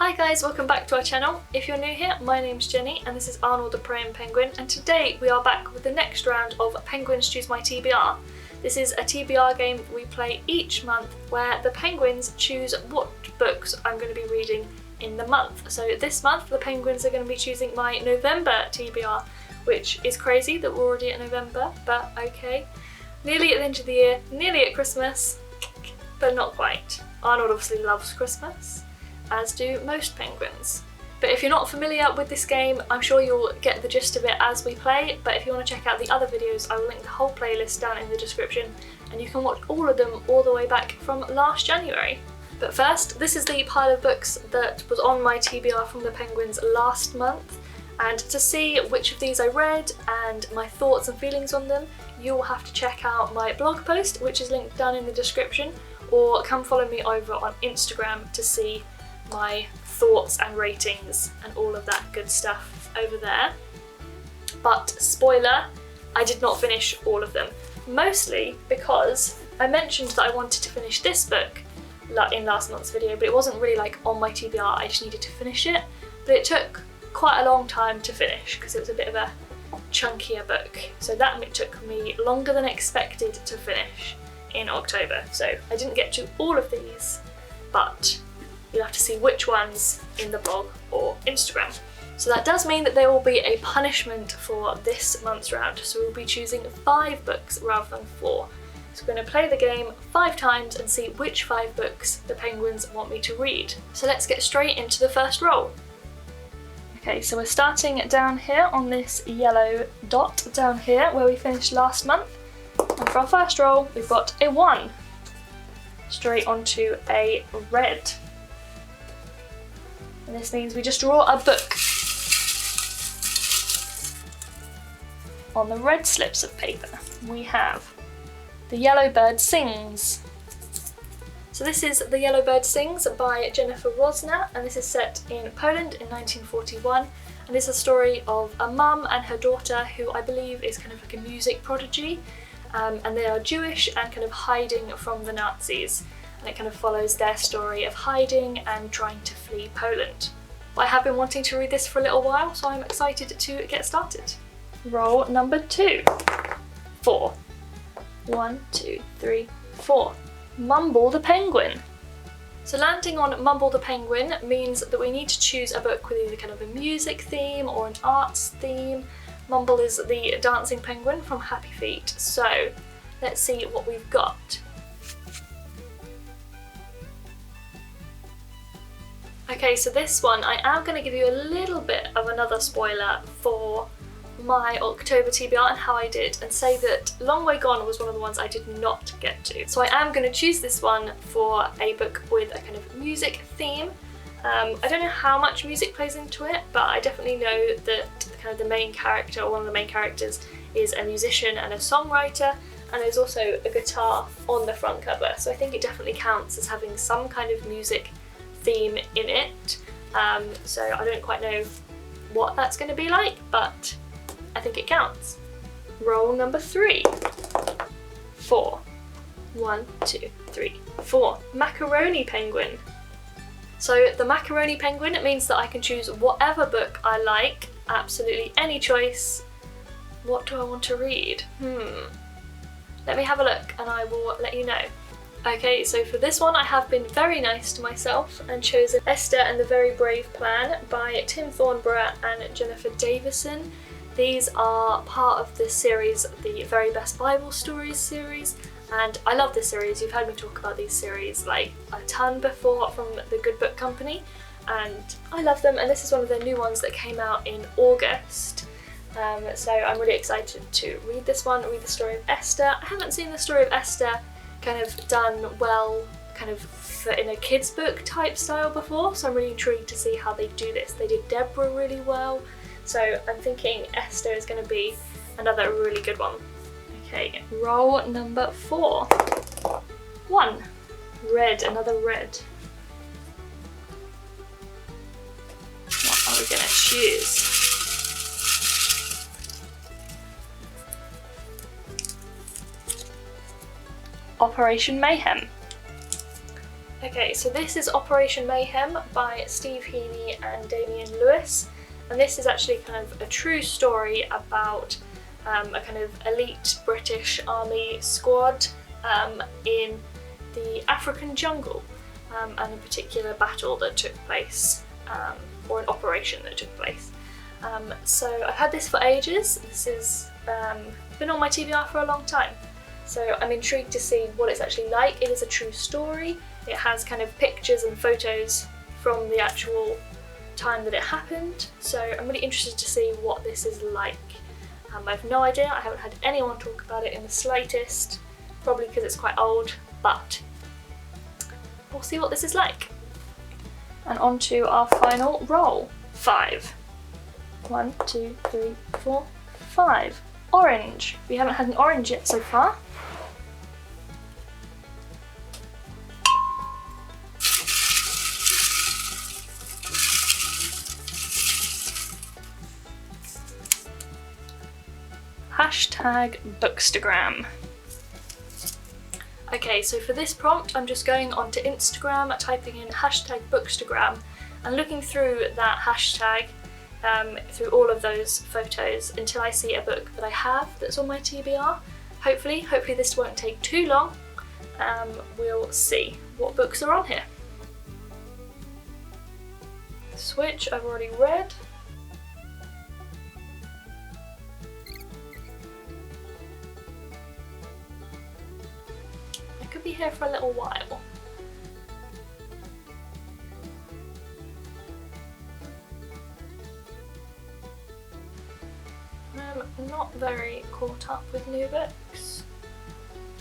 Hi guys, welcome back to our channel. If you're new here, my name's Jenny and this is Arnold the Praying Penguin, and today we are back with the next round of Penguins Choose My TBR. This is a TBR game we play each month where the penguins choose what books I'm going to be reading in the month. So this month the penguins are going to be choosing my November TBR, which is crazy that we're already at November, but okay. Nearly at the end of the year, nearly at Christmas, but not quite. Arnold obviously loves Christmas, as do most penguins. But if you're not familiar with this game, I'm sure you'll get the gist of it as we play, but if you want to check out the other videos, I will link the whole playlist down in the description, and you can watch all of them all the way back from last January. But first, this is the pile of books that was on my TBR from the penguins last month, and to see which of these I read and my thoughts and feelings on them, you'll have to check out my blog post, which is linked down in the description, or come follow me over on Instagram to see my thoughts and ratings and all of that good stuff over there. But spoiler, I did not finish all of them. Mostly because I mentioned that I wanted to finish this book in last month's video, but it wasn't really like on my TBR, I just needed to finish it. But it took quite a long time to finish because it was a bit of a chunkier book. So that took me longer than expected to finish in October. So I didn't get to all of these, but you'll have to see which ones in the blog or Instagram. So that does mean that there will be a punishment for this month's round. So we'll be choosing 5 books rather than 4. So we're going to play the game 5 times and see which 5 books the penguins want me to read. So let's get straight into the first roll. Okay, so we're starting down here on this yellow dot down here where we finished last month. And for our first roll, we've got a 1. Straight onto a red. And this means we just draw a book on the red slips of paper. We have The Yellow Bird Sings. So this is The Yellow Bird Sings by Jennifer Rosner, and this is set in Poland in 1941, and it's a story of a mum and her daughter who I believe is kind of like a music prodigy, and they are Jewish and kind of hiding from the Nazis. And it kind of follows their story of hiding and trying to flee Poland. I have been wanting to read this for a little while, so I'm excited to get started. Roll number 2. 4. 1, 2, 3, 4. Mumble the Penguin. So landing on Mumble the Penguin means that we need to choose a book with either kind of a music theme or an arts theme. Mumble is the dancing penguin from Happy Feet, so let's see what we've got. Okay, so this one, I am going to give you a little bit of another spoiler for my October TBR and how I did, and say that Long Way Gone was one of the ones I did not get to. So I am going to choose this one for a book with a kind of music theme. I don't know how much music plays into it, but I definitely know that kind of the main character, or one of the main characters, is a musician and a songwriter, and there's also a guitar on the front cover. So I think it definitely counts as having some kind of music theme in it, so I don't quite know what that's going to be like, but I think it counts. Roll number 3. 4. 1, 2, 3, 4. Macaroni Penguin. So the Macaroni Penguin, it means that I can choose whatever book I like, absolutely any choice. What do I want to read? Let me have a look and I will let you know. Okay, so for this one I have been very nice to myself and chosen Esther and the Very Brave Plan by Tim Thornborough and Jennifer Davison. These are part of the series, the Very Best Bible Stories series, and I love this series. You've heard me talk about these series like a ton before from the Good Book Company, and I love them, and this is one of their new ones that came out in August. So I'm really excited to read this one, read the story of Esther. I haven't seen the story of Esther kind of done well kind of in a kids book type style before, so I'm really intrigued to see how they do this. They did Deborah really well, so I'm thinking Esther is going to be another really good one. Okay, roll number 4. 1. Red, another red. What are we going to choose? Operation Mayhem. Okay, so this is Operation Mayhem by Steve Heaney and Damien Lewis, and this is actually kind of a true story about a kind of elite British army squad in the African jungle, and a particular battle that took place, or an operation that took place. So I've had this for ages. This has been on my TBR for a long time, so I'm intrigued to see what it's actually like. It is a true story. It has kind of pictures and photos from the actual time that it happened, so I'm really interested to see what this is like. I have no idea, I haven't had anyone talk about it in the slightest, probably because it's quite old, but we'll see what this is like. And on to our final roll. 5. 1, 2, 3, 4, 5. Orange. We haven't had an orange yet so far. Hashtag Bookstagram. Okay, so for this prompt I'm just going onto Instagram, typing in hashtag Bookstagram and looking through that hashtag, through all of those photos until I see a book that I have that's on my TBR. Hopefully this won't take too long. We'll see what books are on here. Switch I've already read. Could be here for a little while. I'm not very caught up with new books.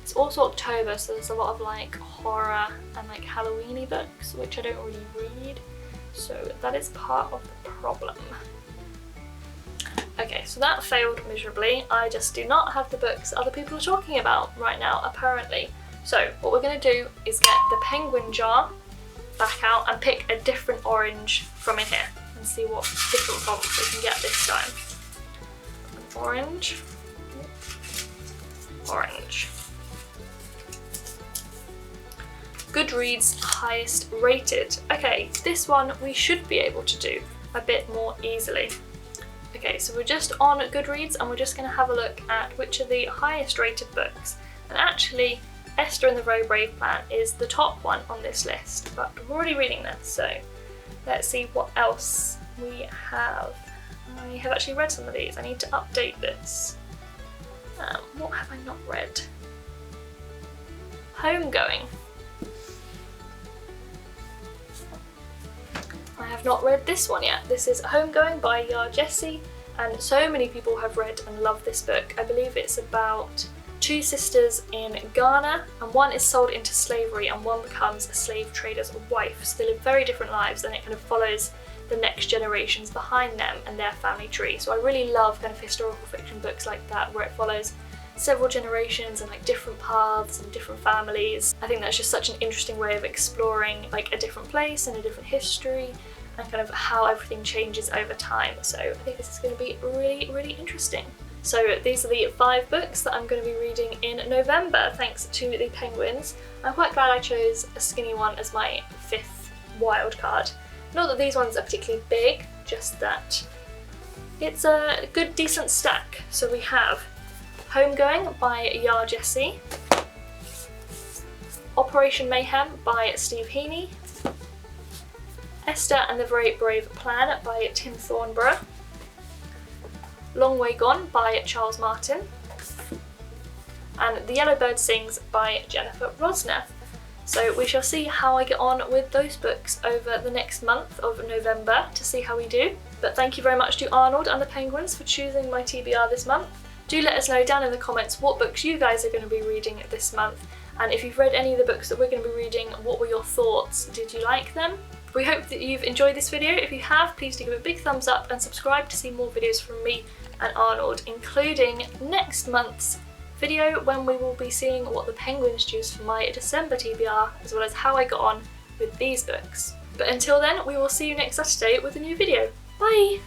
It's also October, so there's a lot of like horror and like Halloween-y books, which I don't really read, so that is part of the problem. Okay, so that failed miserably. I just do not have the books other people are talking about right now, apparently. So what we're going to do is get the penguin jar back out and pick a different orange from in here and see what different prompts we can get this time. Orange. Orange. Goodreads highest rated. Okay, this one we should be able to do a bit more easily. Okay, so we're just on Goodreads and we're just going to have a look at which are the highest rated books. And actually, Esther and the Very Brave Plan is the top one on this list, but we're already reading this, so let's see what else we have. I have actually read some of these. I need to update this. What have I not read? Homegoing. I have not read this one yet. This is Homegoing by Yar Jessie, and so many people have read and love this book. I believe it's about two sisters in Ghana, and one is sold into slavery and one becomes a slave trader's wife. So they live very different lives, and it kind of follows the next generations behind them and their family tree. So I really love kind of historical fiction books like that, where it follows several generations and like different paths and different families. I think that's just such an interesting way of exploring like a different place and a different history and kind of how everything changes over time. So I think this is going to be really, really interesting. So these are the 5 books that I'm going to be reading in November, thanks to the Penguins. I'm quite glad I chose a skinny one as my 5th wild card. Not that these ones are particularly big, just that it's a good decent stack. So we have Homegoing by Yar Jessie, Operation Mayhem by Steve Heaney, Esther and the Very Brave Plan by Tim Thornborough, Long Way Gone by Charles Martin, and The Yellow Bird Sings by Jennifer Rosner. So we shall see how I get on with those books over the next month of November to see how we do. But thank you very much to Arnold and the Penguins for choosing my TBR this month. Do let us know down in the comments what books you guys are going to be reading this month, and if you've read any of the books that we're going to be reading, what were your thoughts? Did you like them? We hope that you've enjoyed this video. If you have, please do give it a big thumbs up and subscribe to see more videos from me and Arnold, including next month's video when we will be seeing what the Penguins choose for my December TBR, as well as how I got on with these books. But until then, we will see you next Saturday with a new video. Bye!